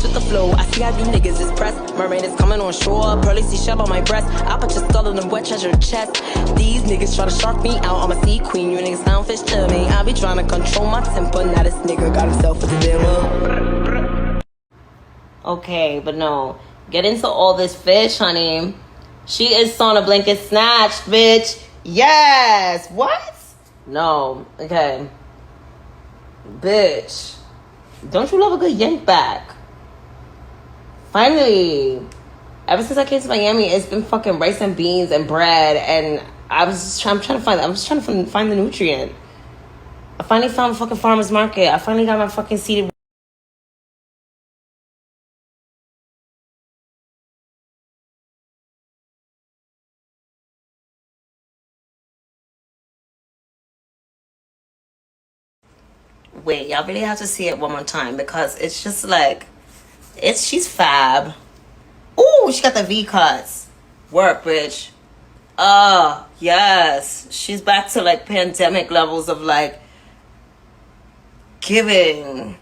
with the flow. I see how you niggas is pressed. Mermaid is coming on shore. Pearly seashell on my breast. I put your skull in the wet treasure chest. These niggas try to shark me out. I'm a sea queen. You niggas sound fish to me. I be trying to control my temper. Now this nigga got himself with the devil. Okay, but no. Get into all this fish, honey. She is on a blanket snatched, bitch. Yes. What? No. Okay. Bitch. Don't you love a good yank back? Finally. Ever since I came to Miami, it's been fucking rice and beans and bread, and I'm just trying to find the nutrient. I finally found a fucking farmer's market. I finally got my fucking seeded. Wait, y'all really have to see it one more time because it's just like, she's fab. Ooh, she got the V cuts. Work, bitch. Yes. She's back to like pandemic levels of like giving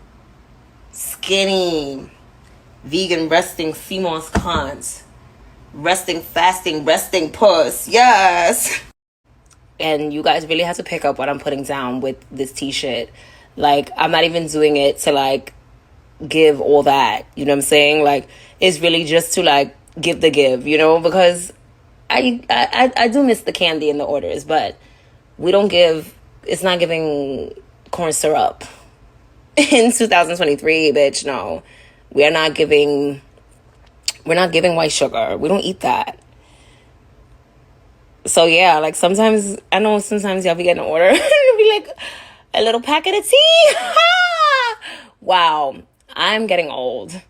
skinny, vegan, resting, CMOS cons. Resting, fasting, resting puss. Yes. And you guys really have to pick up what I'm putting down with this t-shirt. Like, I'm not even doing it to, like, give all that. You know what I'm saying? Like, it's really just to, like, give the give, you know? Because I do miss the candy in the orders, but we don't give... It's not giving corn syrup. In 2023, bitch, no. We're not giving white sugar. We don't eat that. So, yeah, like, sometimes... I know sometimes y'all be getting an order. It'll be like... A little packet of tea? Wow, I'm getting old.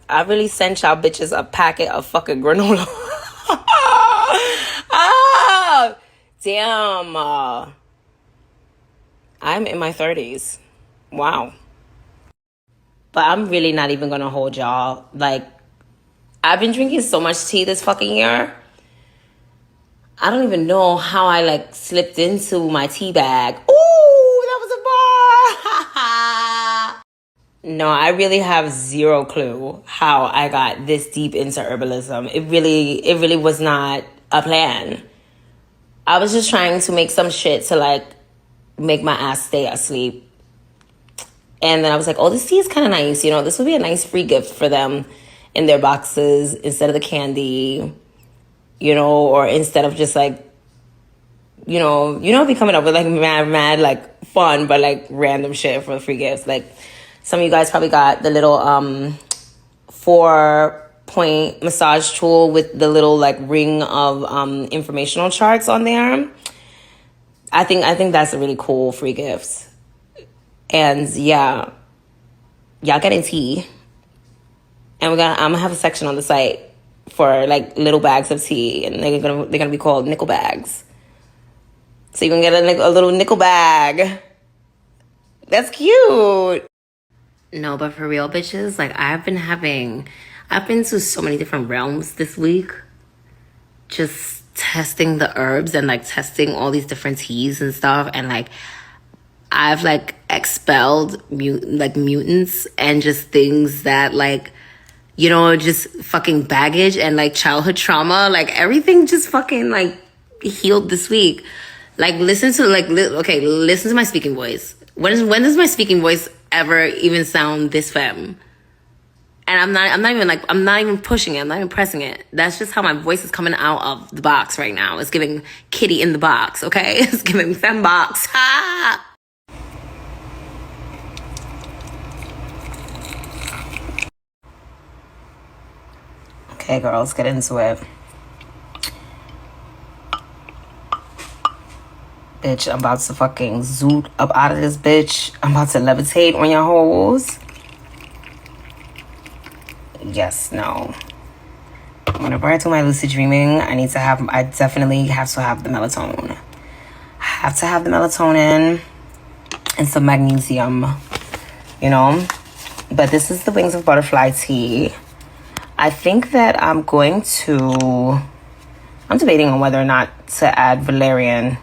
I really sent y'all bitches a packet of fucking granola. Damn. I'm in my 30s. Wow. But I'm really not even gonna hold y'all. Like, I've been drinking so much tea this fucking year. I don't even know how I, like, slipped into my tea bag. Ooh, that was a bar. No, I really have zero clue how I got this deep into herbalism. It really was not a plan. I was just trying to make some shit to, like, make my ass stay asleep. And then I was like, oh, this tea is kind of nice. You know, this would be a nice free gift for them in their boxes instead of the candy. You know, or instead of just like, you know, be coming up with like mad, like fun, but like random shit for the free gifts. Like some of you guys probably got the little 4-point massage tool with the little like ring of informational charts on there. I think that's a really cool free gift. And yeah, y'all getting tea. And I'm gonna have a section on the site for like little bags of tea, and they're gonna be called nickel bags. So you can get a little nickel bag. That's cute. No, but for real, bitches, like I've been to so many different realms this week, just testing the herbs and like testing all these different teas and stuff, and like I've like expelled mutants and just things that like, you know, just fucking baggage and like childhood trauma, like everything just fucking like healed this week. Like listen to my speaking voice. When does my speaking voice ever even sound this femme? And I'm not even pushing it. I'm not even pressing it. That's just how my voice is coming out of the box right now. It's giving kitty in the box, okay? It's giving femme box. Ha! Okay, girls, get into it. Bitch, I'm about to fucking zoot up out of this bitch. I'm about to levitate on your hoes. Yes, no. Whenever I do my lucid dreaming, I definitely have to have the melatonin. I have to have the melatonin and some magnesium, you know? But this is the Wings of Butterfly tea. I think that I'm debating on whether or not to add valerian.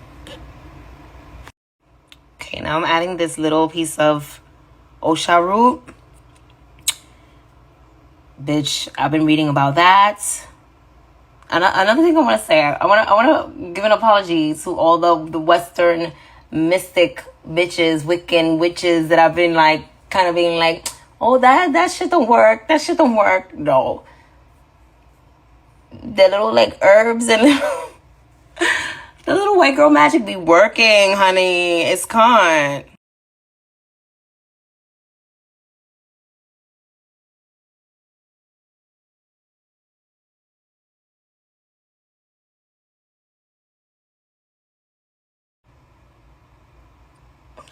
Okay, now I'm adding this little piece of osha root. Bitch, I've been reading about that. Another thing I want to say, I want to give an apology to all the Western mystic bitches, Wiccan witches that I've been like, kind of being like, oh, that shit don't work. That shit don't work. No. The little like herbs and the little white girl magic be working, honey. It's con.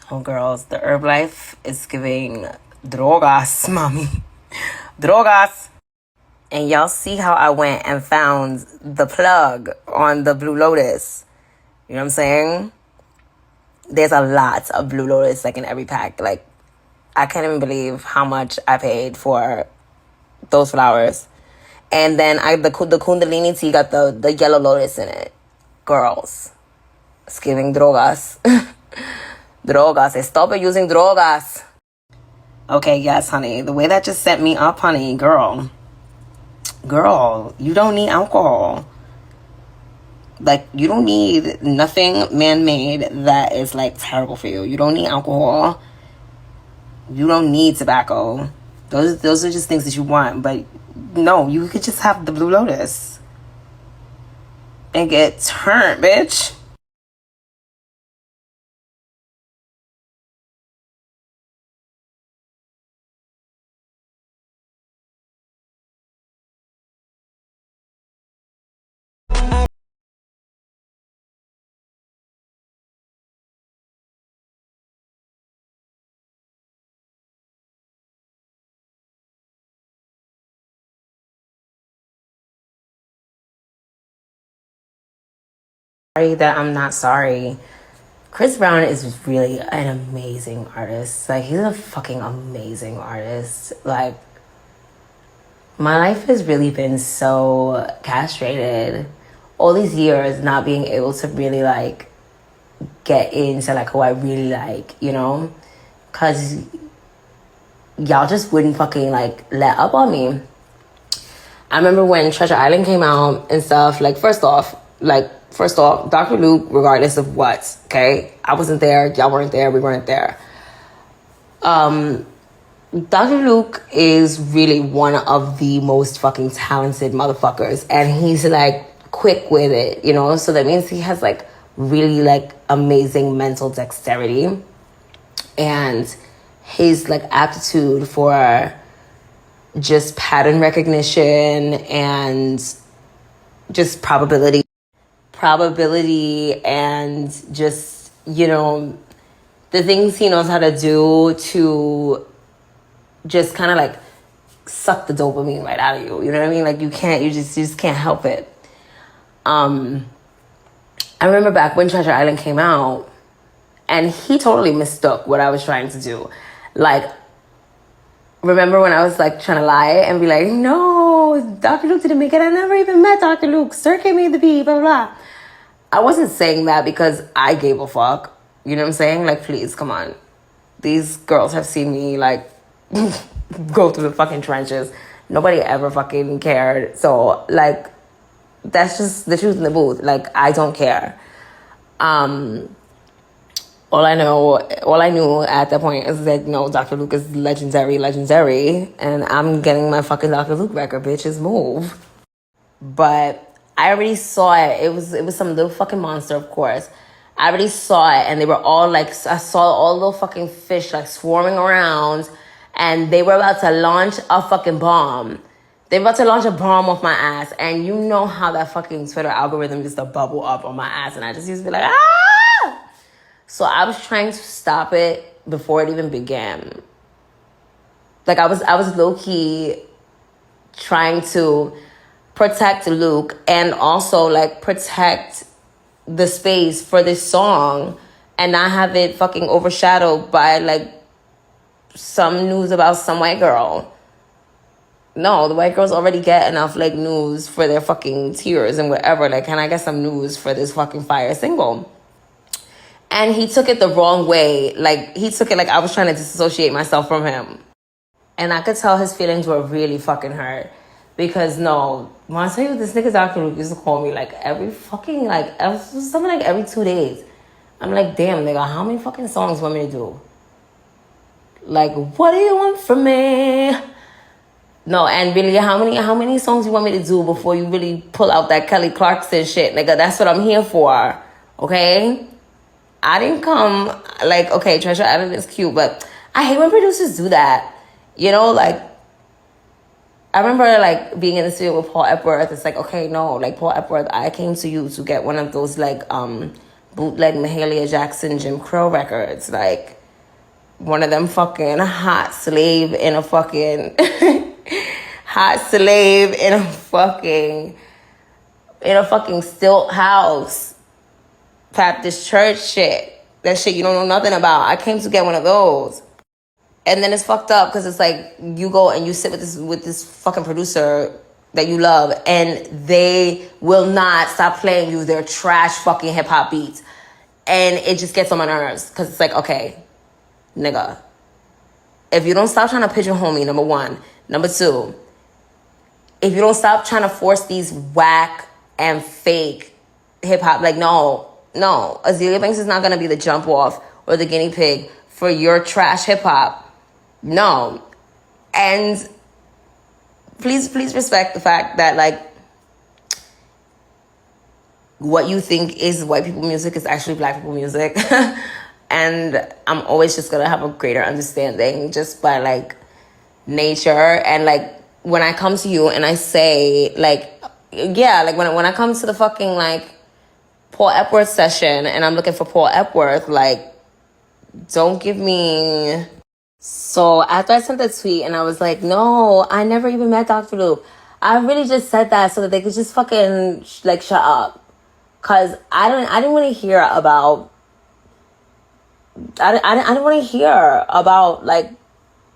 Oh, girls, the herb life is giving drogas, mommy. Drogas. And y'all see how I went and found the plug on the Blue Lotus. You know what I'm saying? There's a lot of Blue Lotus like in every pack. Like, I can't even believe how much I paid for those flowers. And then the Kundalini tea got the yellow lotus in it. Girls, it's giving drogas. Drogas. Stop using drogas. Okay, yes, honey. The way that just set me up, honey, girl, you don't need alcohol. Like, you don't need nothing man-made that is, like, terrible for you. You don't need alcohol. You don't need tobacco. Those are just things that you want. But, no, you could just have the Blue Lotus. And get turned, bitch. Sorry that I'm not sorry. Chris Brown is really an amazing artist. Like, he's a fucking amazing artist. Like, my life has really been so castrated. All these years not being able to really, like, get into, like, who I really like, you know? Because y'all just wouldn't fucking, like, let up on me. I remember when Treasure Island came out and stuff, like, first off, Dr. Luke, regardless of what, okay? I wasn't there, y'all weren't there, we weren't there. Dr. Luke is really one of the most fucking talented motherfuckers. And he's, like, quick with it, you know? So that means he has, like, really, like, amazing mental dexterity. And his, like, aptitude for just pattern recognition and just probability and just, you know, the things he knows how to do to just kind of like suck the dopamine right out of you. You know what I mean? Like, you just can't help it. I remember back when Treasure Island came out, and he totally mistook what I was trying to do. Like, remember when I was like trying to lie and be like, no, Dr. Luke didn't make it. I never even met Dr. Luke. Sir K made the beat, blah, blah, blah. I wasn't saying that because I gave a fuck. You know what I'm saying? Like, please, come on. These girls have seen me, like, go through the fucking trenches. Nobody ever fucking cared. So, like, that's just the truth in the booth. Like, I don't care. All I knew at that point is that, you know, Dr. Luke is legendary, and I'm getting my fucking Dr. Luke record, bitches, move. But I already saw it. It was some little fucking monster, of course. I already saw it, and they were all like, I saw all little fucking fish like swarming around, and they were about to launch a fucking bomb. They were about to launch a bomb off my ass, and you know how that fucking Twitter algorithm used to bubble up on my ass, and I just used to be like, ah! So I was trying to stop it before it even began. Like, I was low-key trying to protect Luke and also, like, protect the space for this song and not have it fucking overshadowed by, like, some news about some white girl. No, the white girls already get enough, like, news for their fucking tears and whatever. Like, can I get some news for this fucking fire single? And he took it the wrong way. Like, he took it like I was trying to disassociate myself from him. And I could tell his feelings were really fucking hurt. Because no, when I tell you this nigga Dr. Luke used to call me like every fucking something like every 2 days. I'm like, damn nigga, how many fucking songs you want me to do? Like, what do you want from me? No, and really, how many songs you want me to do before you really pull out that Kelly Clarkson shit, nigga? That's what I'm here for, okay? I didn't come like, okay, Treasure Island is cute, but I hate when producers do that. You know, like, I remember like being in the studio with Paul Epworth. It's like, okay, no, like Paul Epworth, I came to you to get one of those like bootleg Mahalia Jackson Jim Crow records, like one of them fucking hot slave in a fucking stilt house, Baptist church shit. That shit you don't know nothing about. I came to get one of those. And then it's fucked up because it's like you go and you sit with this fucking producer that you love, and they will not stop playing you their trash fucking hip hop beats, and it just gets on my nerves because it's like, okay, nigga, if you don't stop trying to pigeonhole me, number one, number two, if you don't stop trying to force these whack and fake hip hop, like no, Azealia Banks is not gonna be the jump off or the guinea pig for your trash hip hop. No. And please respect the fact that like what you think is white people music is actually black people music. And I'm always just gonna have a greater understanding just by like nature. And like when I come to you and I say like, yeah, like when I come to the fucking like Paul Epworth session and I'm looking for Paul Epworth, like don't give me. So after I sent that tweet and I was like, no, I never even met Dr. Luke. I really just said that so that they could just fucking like shut up. Cause I didn't want to hear about. I didn't want to hear about like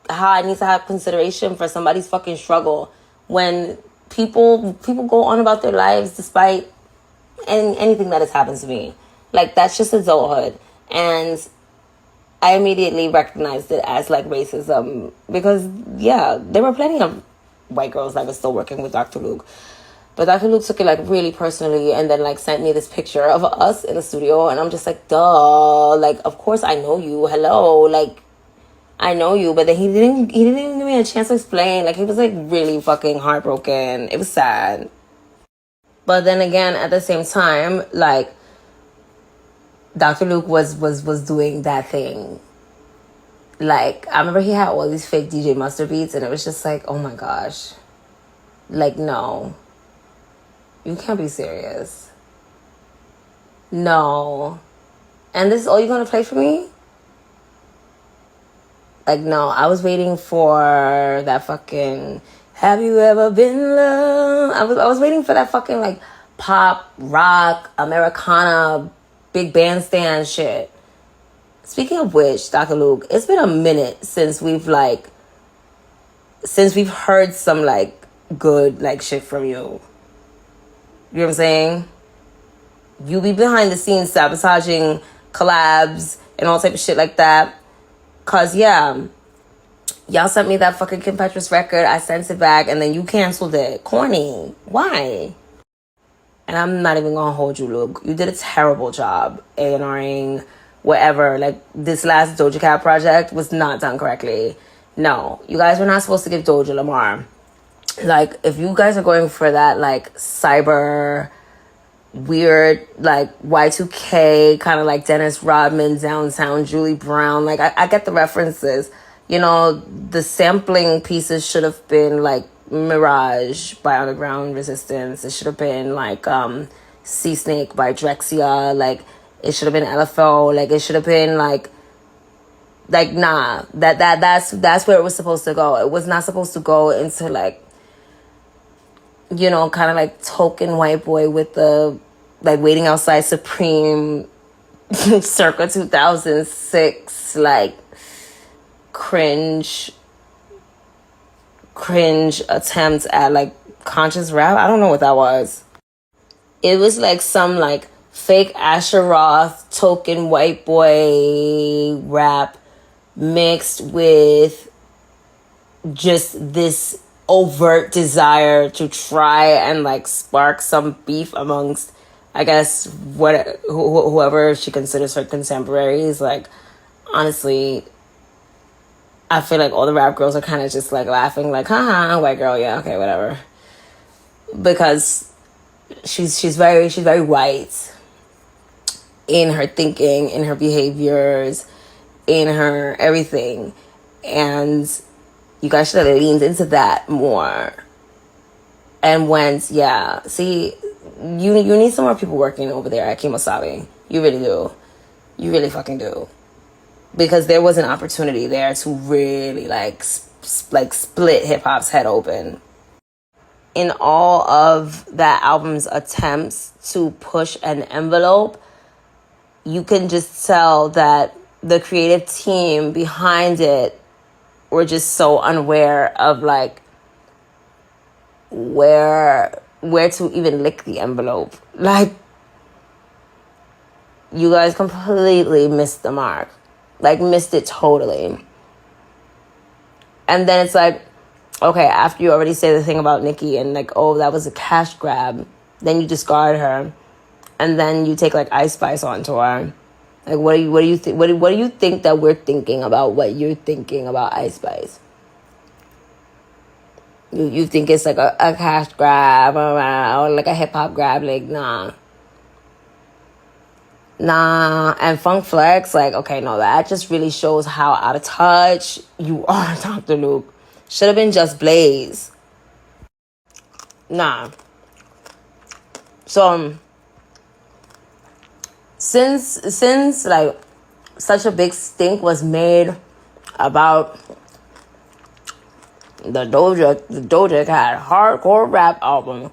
how I need to have consideration for somebody's fucking struggle when people go on about their lives despite anything that has happened to me. Like that's just adulthood. And I immediately recognized it as like racism because yeah, there were plenty of white girls that were still working with Dr. Luke. But Dr. Luke took it like really personally and then like sent me this picture of us in the studio and I'm just like, duh, like of course I know you. Hello, like I know you, but then he didn't even give me a chance to explain. Like he was like really fucking heartbroken. It was sad. But then again, at the same time, like Dr. Luke was doing that thing. Like, I remember he had all these fake DJ Mustard beats, and it was just like, oh my gosh. Like, no. You can't be serious. No. And this is all you're gonna play for me? Like, no. I was waiting for that fucking, have you ever been loved? I was waiting for that fucking, like, pop, rock, Americana, big bandstand shit. Speaking of which, Dr. Luke, it's been a minute since we've heard some like good like shit from you. You know what I'm saying? You be behind the scenes sabotaging collabs and all type of shit like that. Cause yeah, y'all sent me that fucking Kim Petras record. I sent it back and then you canceled it. Corny. Why? And I'm not even gonna hold you, Luke. You did a terrible job A&Ring, whatever. Like, this last Doja Cat project was not done correctly. No, you guys were not supposed to give Doja Lamar. Like, if you guys are going for that, like, cyber, weird, like, Y2K, kind of like Dennis Rodman, Downtown, Julie Brown, like, I get the references. You know, the sampling pieces should have been, like, Mirage by Underground Resistance. It should have been like Sea Snake by Drexia. Like it should have been LFO. Like it should have been like nah. That's where it was supposed to go. It was not supposed to go into like, you know, kind of like token white boy with the like Waiting Outside Supreme circa 2006 like cringe attempt at like conscious rap. I don't know what that was. It was like some like fake Asher Roth token white boy rap mixed with just this overt desire to try and like spark some beef amongst, I guess, whoever she considers her contemporaries. Like, honestly, I feel like all the rap girls are kind of just like laughing, like, haha, white girl, yeah, okay, whatever. Because she's very white in her thinking, in her behaviors, in her everything. And you guys should have leaned into that more. And went, yeah, see, you need some more people working over there at Kimosabi. You really do. You really fucking do. Because there was an opportunity there to really like split hip hop's head open. In all of that album's attempts to push an envelope, you can just tell that the creative team behind it were just so unaware of like where to even lick the envelope. Like, you guys completely missed the mark. Like, missed it totally. And then it's like, okay, after you already say the thing about Nicki and like, oh, that was a cash grab, then you discard her, and then you take like Ice Spice on tour. Like, what do you think? What do you think that we're thinking about? What you're thinking about Ice Spice? You think it's like a cash grab or like a hip hop grab? Like, nah. And Funk Flex, like, okay, no, that just really shows how out of touch you are, Dr. Luke. Should have been Just Blaze. Nah. So, since like such a big stink was made about the Doja Cat hardcore rap album,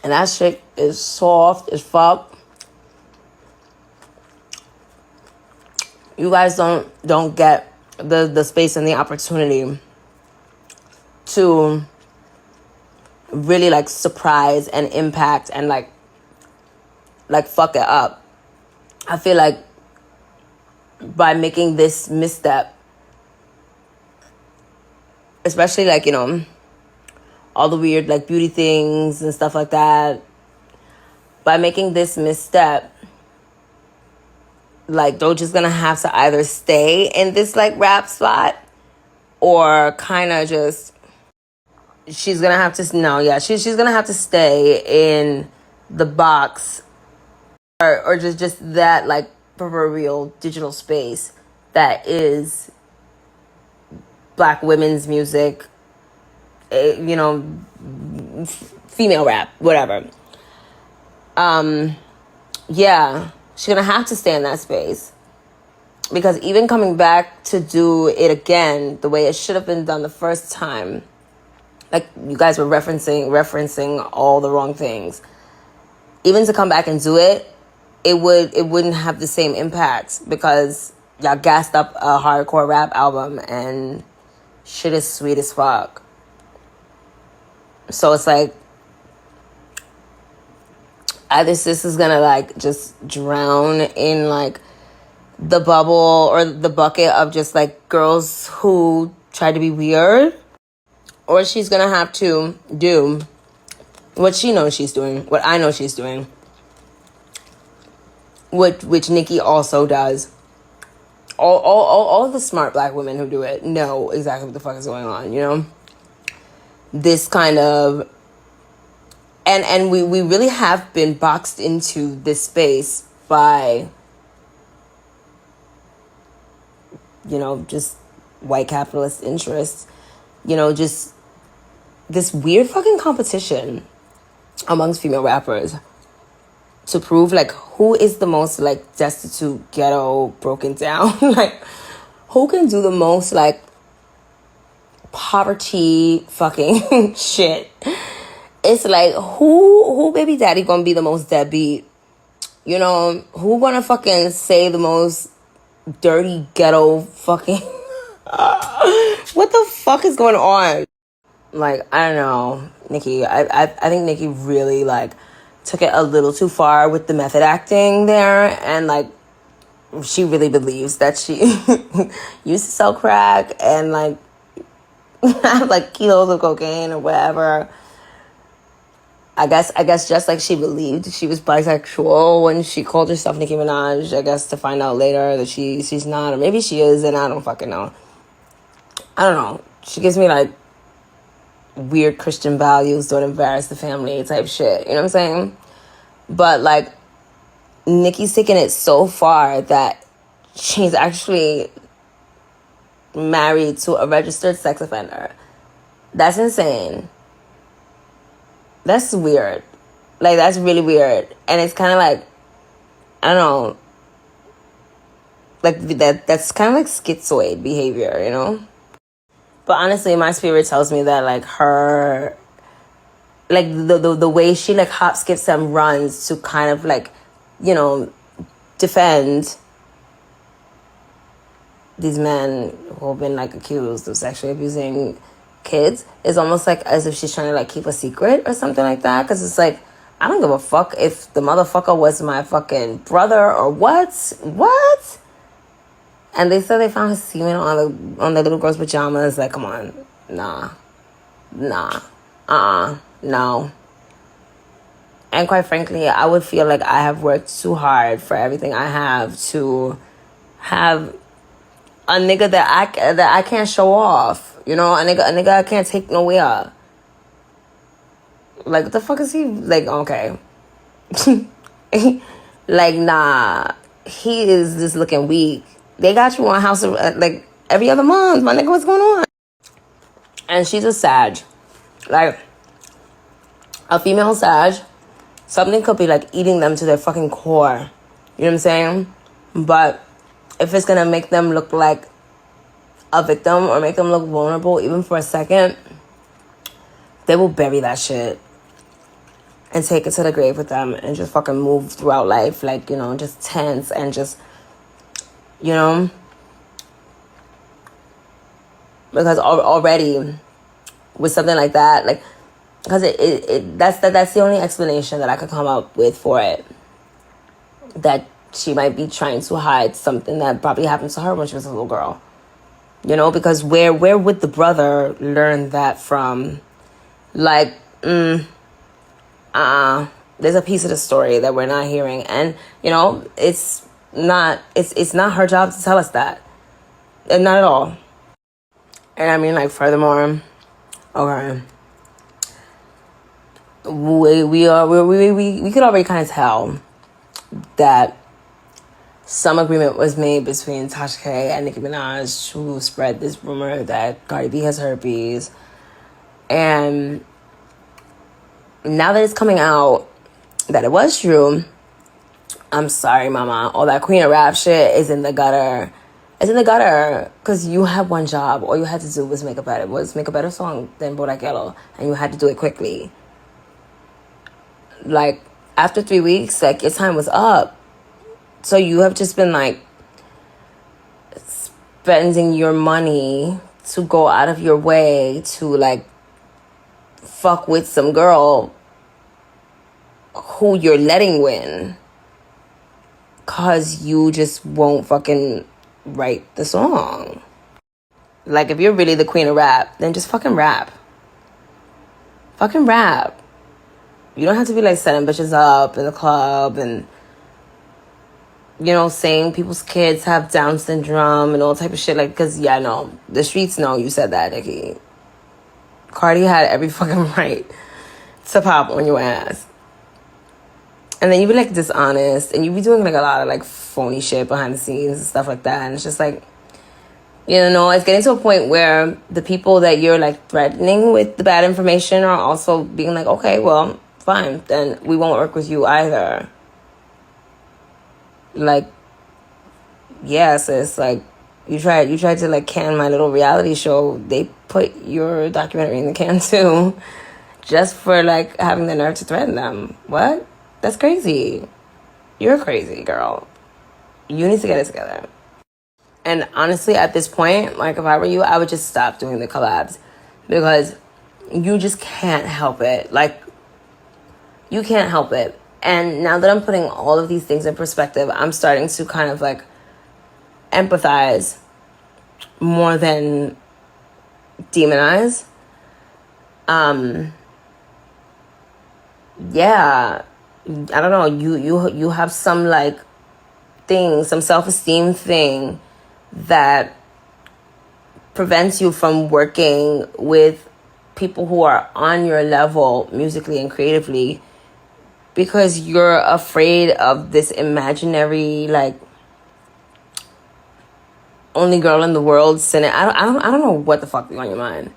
and that shit is soft as fuck. You guys don't get the space and the opportunity to really like surprise and impact and like fuck it up. I feel like by making this misstep, especially like, you know, all the weird like beauty things and stuff like that, by making this misstep, like Doja's gonna have to either stay in this like rap spot or kind of just, she's gonna have to stay in the box or just that like proverbial digital space that is Black women's music, you know, female rap, whatever. Yeah, she's gonna have to stay in that space, because even coming back to do it again the way it should have been done the first time, like you guys were referencing all the wrong things. Even to come back and do it, it wouldn't have the same impact, because y'all gassed up a hardcore rap album and shit is sweet as fuck. So it's like, either sis is gonna like just drown in like the bubble or the bucket of just like girls who try to be weird, or she's gonna have to do what she knows she's doing, what I know she's doing, which Nicki also does. All of the smart Black women who do it know exactly what the fuck is going on, you know? This kind of, and we really have been boxed into this space by, you know, just white capitalist interests, you know, just this weird fucking competition amongst female rappers to prove like who is the most like destitute, ghetto, broken down, like who can do the most like poverty fucking shit. It's like who baby daddy gonna be the most deadbeat, you know, who gonna fucking say the most dirty ghetto fucking what the fuck is going on? Like, I don't know, Nicki. I think Nicki really like took it a little too far with the method acting there, and like she really believes that she used to sell crack and like have like kilos of cocaine or whatever. I guess just like she believed she was bisexual when she called herself Nicki Minaj, I guess to find out later that she's not, or maybe she is, and I don't fucking know. I don't know. She gives me like weird Christian values, don't embarrass the family type shit. You know what I'm saying? But like Nicki's taken it so far that she's actually married to a registered sex offender. That's insane. That's weird. Like, that's really weird. And it's kind of like, I don't know, like that's kind of like schizoid behavior, you know? But honestly, my spirit tells me that like her, like the way she like hop, skips, and runs to kind of like, you know, defend these men who have been like accused of sexually abusing kids is almost like as if she's trying to like keep a secret or something like that. Because it's like, I don't give a fuck if the motherfucker was my fucking brother or what. And they said they found his semen on the little girl's pajamas. Like, come on, no. And quite frankly, I would feel like I have worked too hard for everything I have to have a nigga that I can't show off. You know, a nigga I can't take nowhere. Like, what the fuck is he? Like, okay. Like, nah. He is just looking weak. They got you on House of, like, every other month. My nigga, what's going on? And she's a Sag. Like, a female Sag. Something could be, like, eating them to their fucking core. You know what I'm saying? But if it's gonna make them look like a victim or make them look vulnerable even for a second, they will bury that shit and take it to the grave with them and just fucking move throughout life, like, you know, just tense and just, you know, because already with something like that, like, because that's the only explanation that I could come up with for it, that she might be trying to hide something that probably happened to her when she was a little girl. You know, because where would the brother learn that from? Like, there's a piece of the story that we're not hearing. And, you know, it's not her job to tell us that. And not at all. And I mean, like, furthermore, okay, we could already kind of tell that some agreement was made between Tasha K and Nicki Minaj, who spread this rumor that Cardi B has herpes. And now that it's coming out that it was true, I'm sorry, mama. All that Queen of Rap shit is in the gutter. It's in the gutter because you had one job. All you had to do was make a better song than Bodak Yellow, and you had to do it quickly. Like, after 3 weeks, like, your time was up. So you have just been, like, spending your money to go out of your way to, like, fuck with some girl who you're letting win because you just won't fucking write the song. Like, if you're really the queen of rap, then just fucking rap. Fucking rap. You don't have to be, like, setting bitches up in the club and, you know, saying people's kids have Down syndrome and all type of shit. Like, because, yeah, no, the streets know you said that, Nicki. Cardi had every fucking right to pop on your ass. And then you be, like, dishonest. And you be doing, like, a lot of, like, phony shit behind the scenes and stuff like that. And it's just, like, you know, it's getting to a point where the people that you're, like, threatening with the bad information are also being like, okay, well, fine. Then we won't work with you either. Like, yeah, sis, like, you tried to, like, can my little reality show. They put your documentary in the can, too. Just for, like, having the nerve to threaten them. What? That's crazy. You're crazy, girl. You need to get it together. And honestly, at this point, like, if I were you, I would just stop doing the collabs. Because you just can't help it. Like, you can't help it. And now that I'm putting all of these things in perspective, I'm starting to kind of, like, empathize more than demonize. Yeah, I don't know. You have some like thing, some self-esteem thing that prevents you from working with people who are on your level musically and creatively because you're afraid of this imaginary like only girl in the world sitting. I don't know what the fuck is on your mind.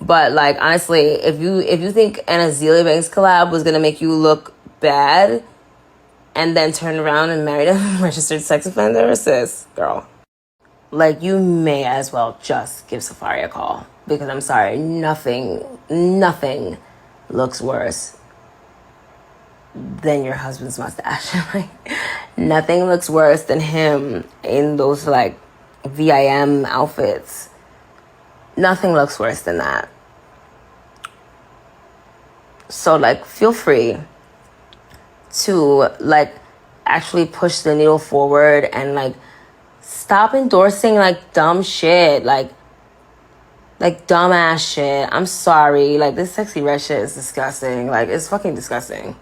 But like honestly, if you think an Azealia Banks collab was gonna make you look bad and then turn around and marry a registered sex offender, sis, girl. Like, you may as well just give Safari a call. Because I'm sorry, nothing looks worse than your husband's mustache. Like, nothing looks worse than him in those, like, VIM outfits. Nothing looks worse than that. So, like, feel free to, like, actually push the needle forward and, like, stop endorsing, like, dumb shit. Like, dumbass shit. I'm sorry. Like, this Sexyy red shit is disgusting. Like, it's fucking disgusting.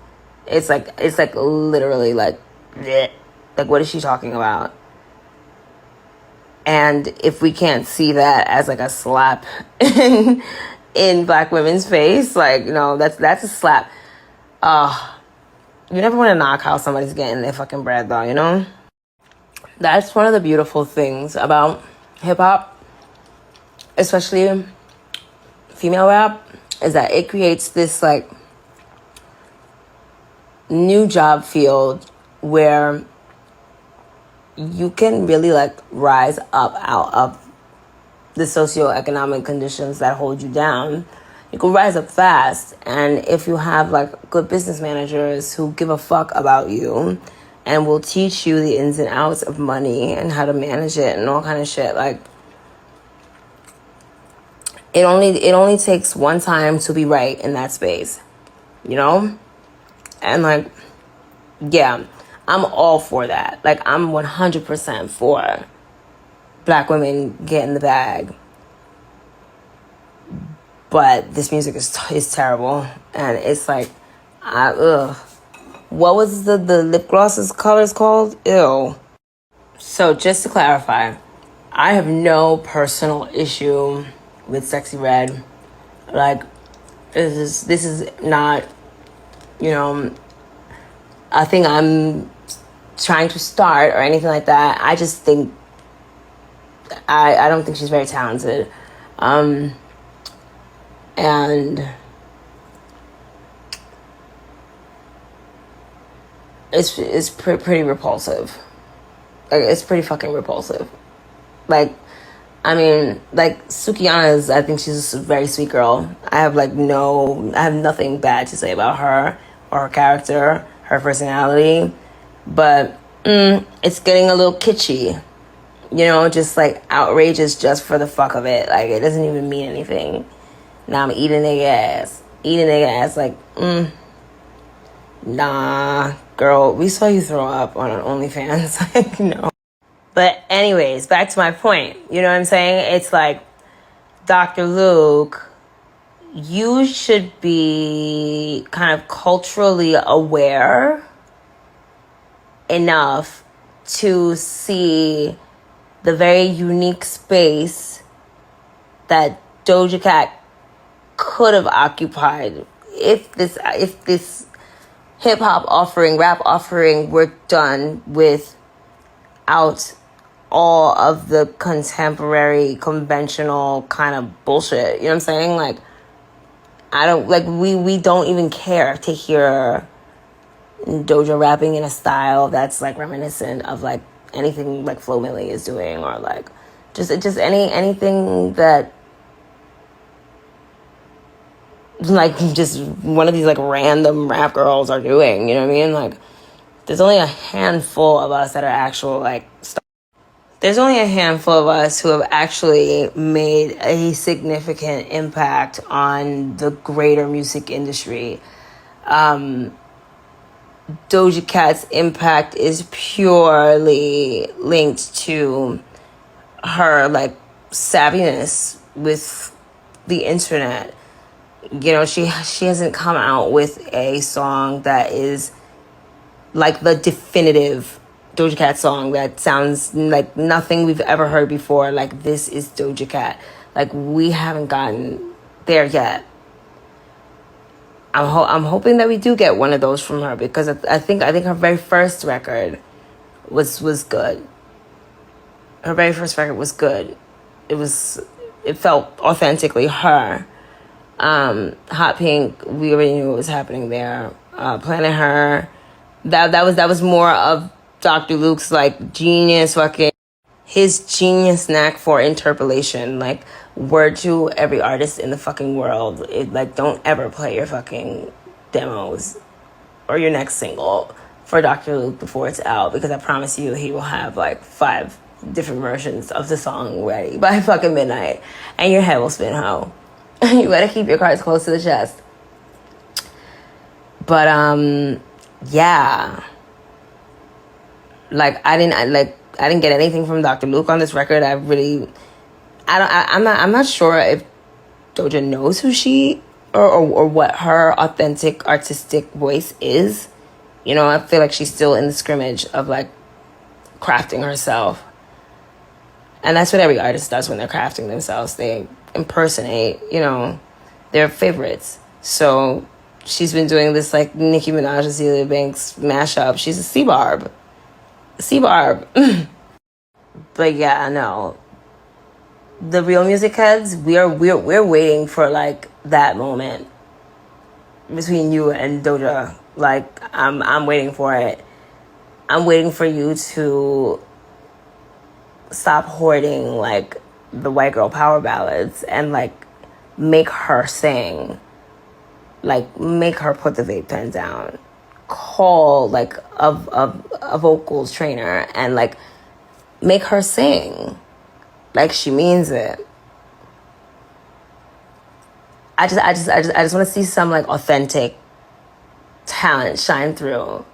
It's like literally, like, bleh. Like, what is she talking about? And if we can't see that as, like, a slap in black women's face, like, no, that's a slap. You never want to knock how somebody's getting their fucking bread, though, you know? That's one of the beautiful things about hip-hop, especially female rap, is that it creates this, like, new job field where you can really, like, rise up out of the socioeconomic conditions that hold you down. You can rise up fast, and if you have, like, good business managers who give a fuck about you and will teach you the ins and outs of money and how to manage it and all kind of shit, like, it only takes one time to be right in that space, you know? And, like, yeah, I'm all for that. Like, I'm 100% for black women getting the bag. But this music is terrible. And it's like, what was the lip gloss's colors called? Ew. So just to clarify, I have no personal issue with Sexyy Red. Like, this is not, you know, a thing I'm trying to start or anything like that. I just think I don't think she's very talented. And it's pretty repulsive. Like, it's pretty fucking repulsive. Like, I mean, like, Sukihana's, I think she's a very sweet girl. I have nothing bad to say about her or her character, her personality. But it's getting a little kitschy. You know, just, like, outrageous just for the fuck of it. Like, it doesn't even mean anything. Now I'm eating nigga ass. Like, nah, girl, we saw you throw up on an OnlyFans. Like, no. But anyways, back to my point. You know what I'm saying? It's like, Dr. Luke, you should be kind of culturally aware enough to see the very unique space that Doja Cat could have occupied if this hip hop offering, rap offering were done without all of the contemporary, conventional kind of bullshit. You know what I'm saying? Like, we don't even care to hear Doja rapping in a style that's, like, reminiscent of, like, anything like Flo Milli is doing, or like just anything that, like, just one of these, like, random rap girls are doing. You know what I mean? Like, there's only a handful of us that are actual, like, there's only a handful of us who have actually made a significant impact on the greater music industry. Doja Cat's impact is purely linked to her like savviness with the internet. You know, she hasn't come out with a song that is like the definitive Doja Cat song that sounds like nothing we've ever heard before. Like, this is Doja Cat. Like, we haven't gotten there yet. I'm hoping that we do get one of those from her, because I think her very first record was good. Her very first record was good. It felt authentically her. Hot Pink, we already knew what was happening there. Planet Her, that was more of Dr. Luke's like genius his genius knack for interpolation. Like, word to every artist in the fucking world, like, don't ever play your fucking demos or your next single for Dr. Luke before it's out, because I promise you he will have like 5 different versions of the song ready by fucking midnight, and your head will spin, ho. You better keep your cards close to the chest. But yeah, like I didn't get anything from Dr. Luke on this record. I'm not sure if Doja knows who she or what her authentic artistic voice is. You know, I feel like she's still in the scrimmage of like crafting herself. And that's what every artist does when they're crafting themselves. They impersonate, you know, their favorites. So she's been doing this like Nicki Minaj, Azealia Banks mashup. She's a C-barb. But yeah, no. The real music heads, we're waiting for like that moment between you and Doja. Like, I'm waiting for it. I'm waiting for you to stop hoarding like the white girl power ballads and like make her sing. Like, make her put the vape pen down. Call like a vocals trainer and like make her sing like she means it. I just want to see some like authentic talent shine through.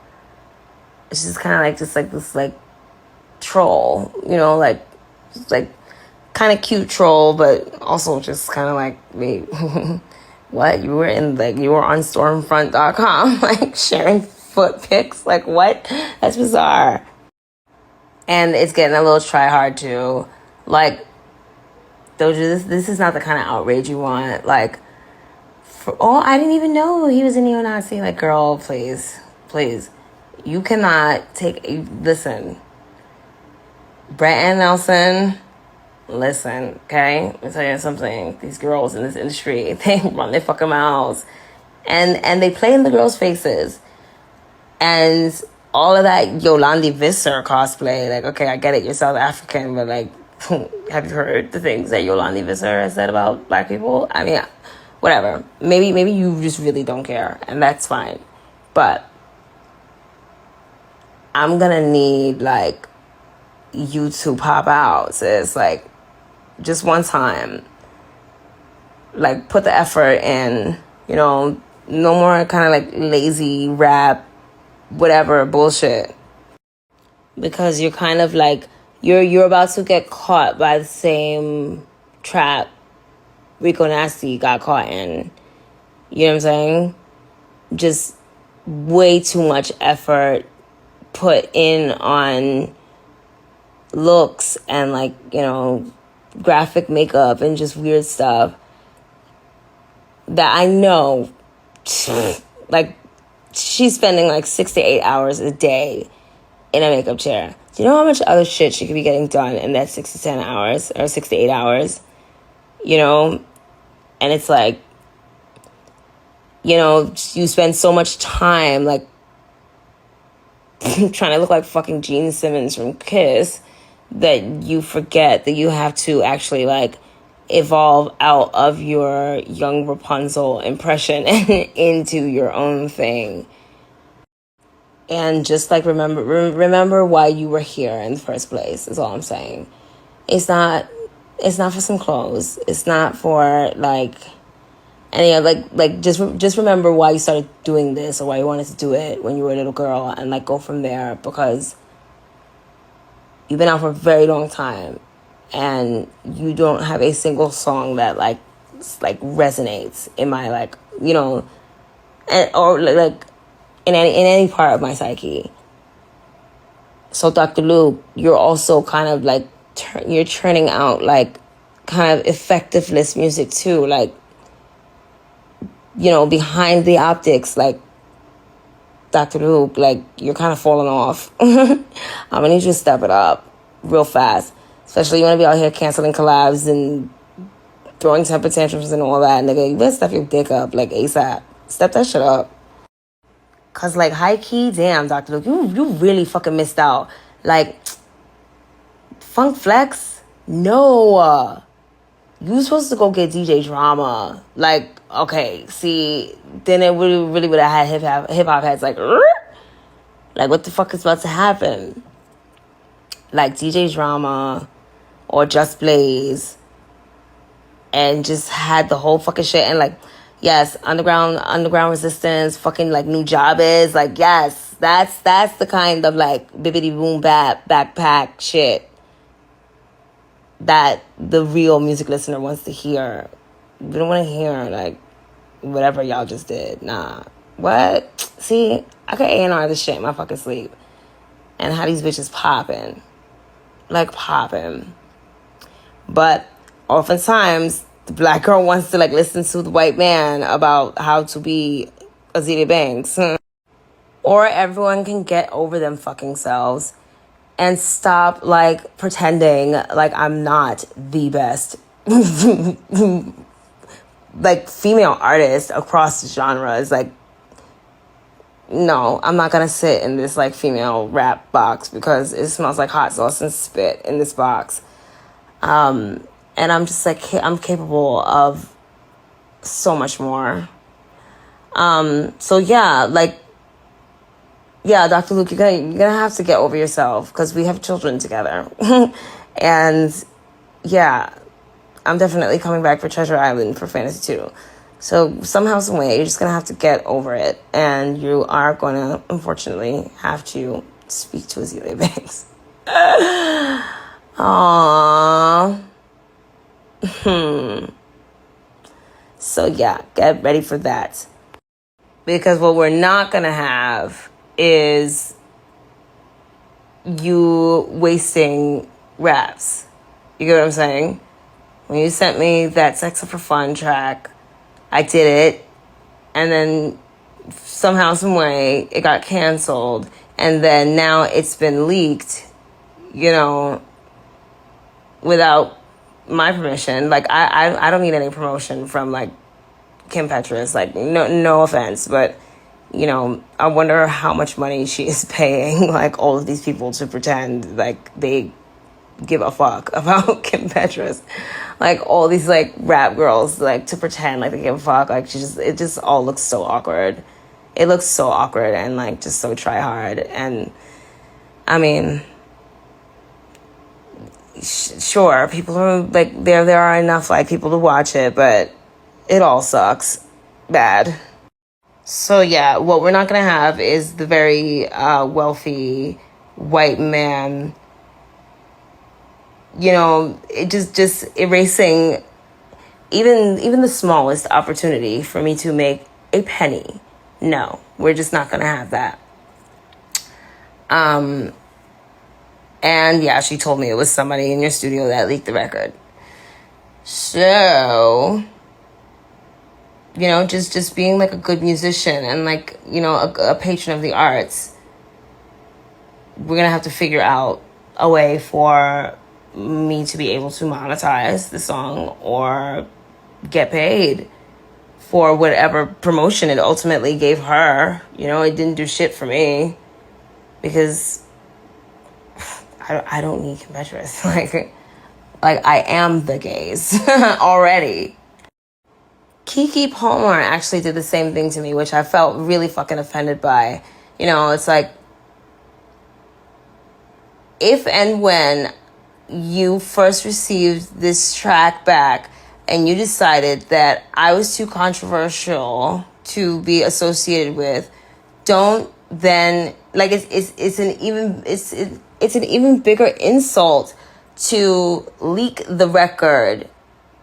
It's just kind of like this like troll, you know, like kind of cute troll, but also just kind of like, wait, what? You were on Stormfront.com, like sharing foot pics? Like, what? That's bizarre. And it's getting a little try hard too. Like, Doja, this is not the kind of outrage you want. Like, I didn't even know he was a neo-Nazi. Like, girl, please. You cannot listen. Brett and Nelson, listen, okay? Let me tell you something. These girls in this industry, they run their fucking mouths. And they play in the girls' faces. And all of that Yolandi Visser cosplay, like, okay, I get it, you're South African, but like, have you heard the things that Yolandi Visser has said about black people? I mean, whatever. Maybe you just really don't care, and that's fine. But I'm gonna need like you to pop out, sis. Like, just one time. Like, put the effort in, you know, no more kind of like lazy rap, whatever bullshit. Because you're kind of like, you're about to get caught by the same trap Rico Nasty got caught in. You know what I'm saying? Just way too much effort put in on looks and like, you know, graphic makeup and just weird stuff that I know, like, she's spending like 6 to 8 hours a day in a makeup chair. Do you know how much other shit she could be getting done in that 6 to 10 hours or 6 to 8 hours? You know? And it's like, you know, you spend so much time like trying to look like fucking Gene Simmons from Kiss that you forget that you have to actually like evolve out of your young Rapunzel impression and into your own thing. And just like remember why you were here in the first place is all I'm saying. It's not for some clothes. It's not for like And yeah, like just remember why you started doing this or why you wanted to do it when you were a little girl, and like go from there, because you've been out for a very long time and you don't have a single song that like resonates in my like, you know, or like in any part of my psyche. So Dr. Luke, you're also kind of like you're churning out like kind of effectiveness music too, like, you know, behind the optics, like Dr. Luke, like you're kind of falling off. I'm gonna need you to step it up real fast, especially you want to be out here canceling collabs and throwing temper tantrums and all that, nigga. You better step your dick up like ASAP. Step that shit up. Cause like high key, damn, Dr. Luke, you really fucking missed out. Like Funk Flex, no. You was supposed to go get DJ Drama. Like, okay, see, then it really would have had hip hop heads like what the fuck is about to happen? Like DJ Drama or Just Blaze, and just had the whole fucking shit. And like, yes, underground resistance, fucking like New Job is like, yes, that's the kind of like bibbity boom bap backpack shit that the real music listener wants to hear. We don't want to hear like whatever y'all just did. Nah. What? See, I could A&R this shit in my fucking sleep and how these bitches popping. Like popping. But oftentimes the black girl wants to like listen to the white man about how to be Azealia Banks. Or everyone can get over them fucking selves and stop like pretending like I'm not the best like female artist across genres. Like, no, I'm not gonna sit in this like female rap box because it smells like hot sauce and spit in this box. And I'm just like, I'm capable of so much more. So yeah, like, yeah, Dr. Luke, you're gonna have to get over yourself because we have children together. And yeah, I'm definitely coming back for Treasure Island for Fantasy 2. So somehow, some way, you're just gonna have to get over it, and you are gonna, unfortunately, have to speak to Azealia Banks. Aww. So yeah, get ready for that. Because what we're not gonna have is you wasting raps. You get what I'm saying? When you sent me that Sex for Fun track, I did it, and then somehow, some way, it got canceled, and then now it's been leaked, you know, without my permission. Like, I don't need any promotion from, like, Kim Petras. Like, no offense, but, you know, I wonder how much money she is paying, like, all of these people to pretend like they give a fuck about Kim Petras. Like, all these, like, rap girls, like, to pretend like they give a fuck. Like, it just all looks so awkward. It looks so awkward and, like, just so try hard. And, I mean, sure, people are, like, there are enough, like, people to watch it, but it all sucks bad. So, yeah, what we're not going to have is the very wealthy white man, you know, it just erasing even the smallest opportunity for me to make a penny. No, we're just not going to have that. And yeah, she told me it was somebody in your studio that leaked the record. So, you know, just being like a good musician and like, you know, a patron of the arts, we're going to have to figure out a way for me to be able to monetize the song or get paid for whatever promotion it ultimately gave her. You know, it didn't do shit for me because I don't need Kim Petras. Like I am the gays already. Keke Palmer actually did the same thing to me, which I felt really fucking offended by. You know, it's like, if and when you first received this track back and you decided that I was too controversial to be associated with, don't then, like, it's an even bigger insult to leak the record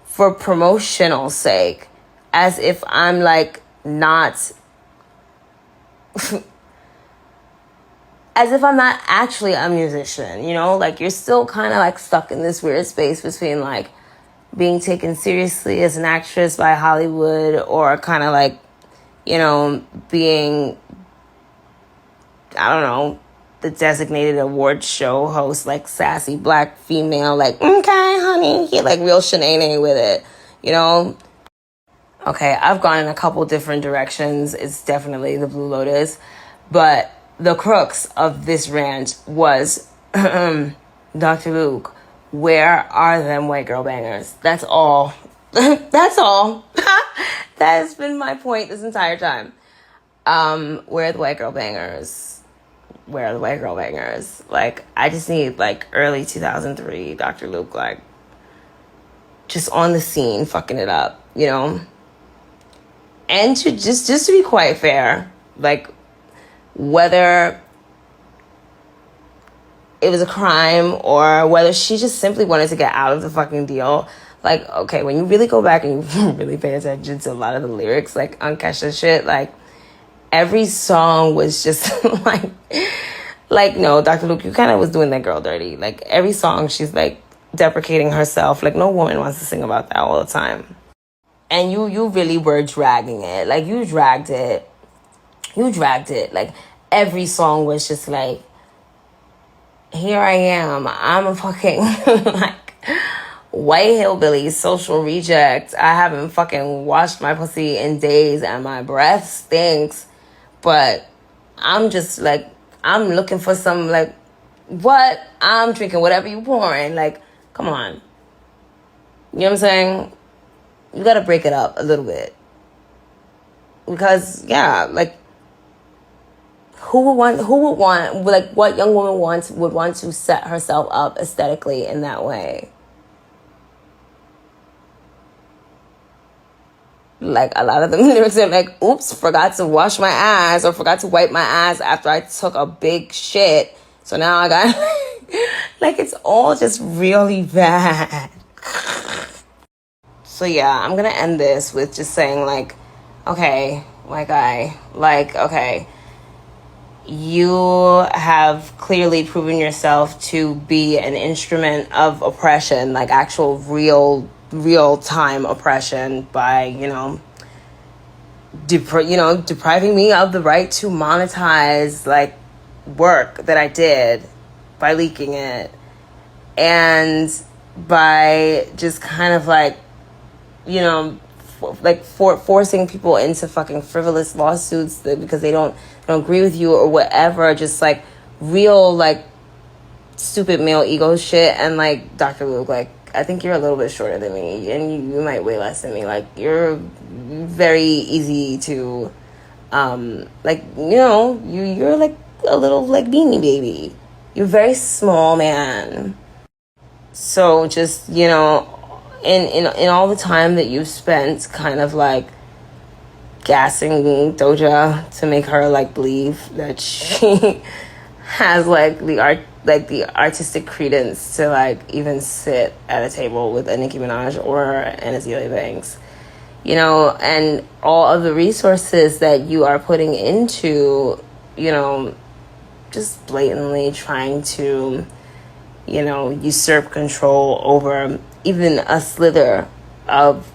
for promotional sake, as if I'm like not as if I'm not actually a musician, you know? Like, you're still kind of like stuck in this weird space between like being taken seriously as an actress by Hollywood, or kind of like, you know, being, I don't know, the designated award show host, like sassy black female, like, okay, honey, he like real shenanigans with it, you know? Okay, I've gone in a couple different directions. It's definitely the Blue Lotus, but the crux of this rant was, Dr. Luke, where are them white girl bangers? That's all. That's all. That has been my point this entire time. Where are the white girl bangers? Where are the white girl bangers? Like, I just need like early 2003 Dr. Luke, like just on the scene, fucking it up, you know? And to just to be quite fair, like, whether it was a crime or whether she just simply wanted to get out of the fucking deal, like, okay, when you really go back and you really pay attention to a lot of the lyrics, like on Kesha shit, like every song was just like, no, Dr. Luke, you kind of was doing that girl dirty. Like, every song she's like deprecating herself. Like, no woman wants to sing about that all the time. And you really were dragging it. Like, you dragged it. Like, every song was just like, here I am. I'm a fucking like white hillbilly social reject. I haven't fucking washed my pussy in days and my breath stinks. But I'm just like, I'm looking for some, like, what? I'm drinking whatever you pouring. Like, come on. You know what I'm saying? You gotta break it up a little bit. Because, yeah, like, who would want, like, what young woman would want to set herself up aesthetically in that way? Like, a lot of the lyrics are like, oops, forgot to wash my ass, or forgot to wipe my ass after I took a big shit. So now I got, like, it's all just really bad. So yeah, I'm gonna end this with just saying, like, okay, my guy, like, okay, you have clearly proven yourself to be an instrument of oppression, like actual real time oppression, by, you know, depriving me of the right to monetize like work that I did by leaking it, and by just kind of like, you know, forcing people into fucking frivolous lawsuits because they don't agree with you or whatever, just like real like stupid male ego shit. And like, Dr. Luke, like, I think you're a little bit shorter than me, and you might weigh less than me. Like, you're very easy to like, you know, you're like a little like beanie baby. You're a very small man. So just, you know, in all the time that you've spent kind of like gassing Doja to make her like believe that she has like the artistic credence to like even sit at a table with a Nicki Minaj or an Azealia Banks, you know, and all of the resources that you are putting into, you know, just blatantly trying to, you know, usurp control over even a slither of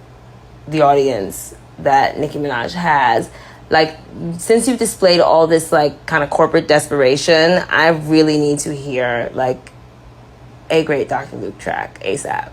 the audience that Nicki Minaj has. Like, since you've displayed all this like kind of corporate desperation, I really need to hear like a great Dr. Luke track ASAP.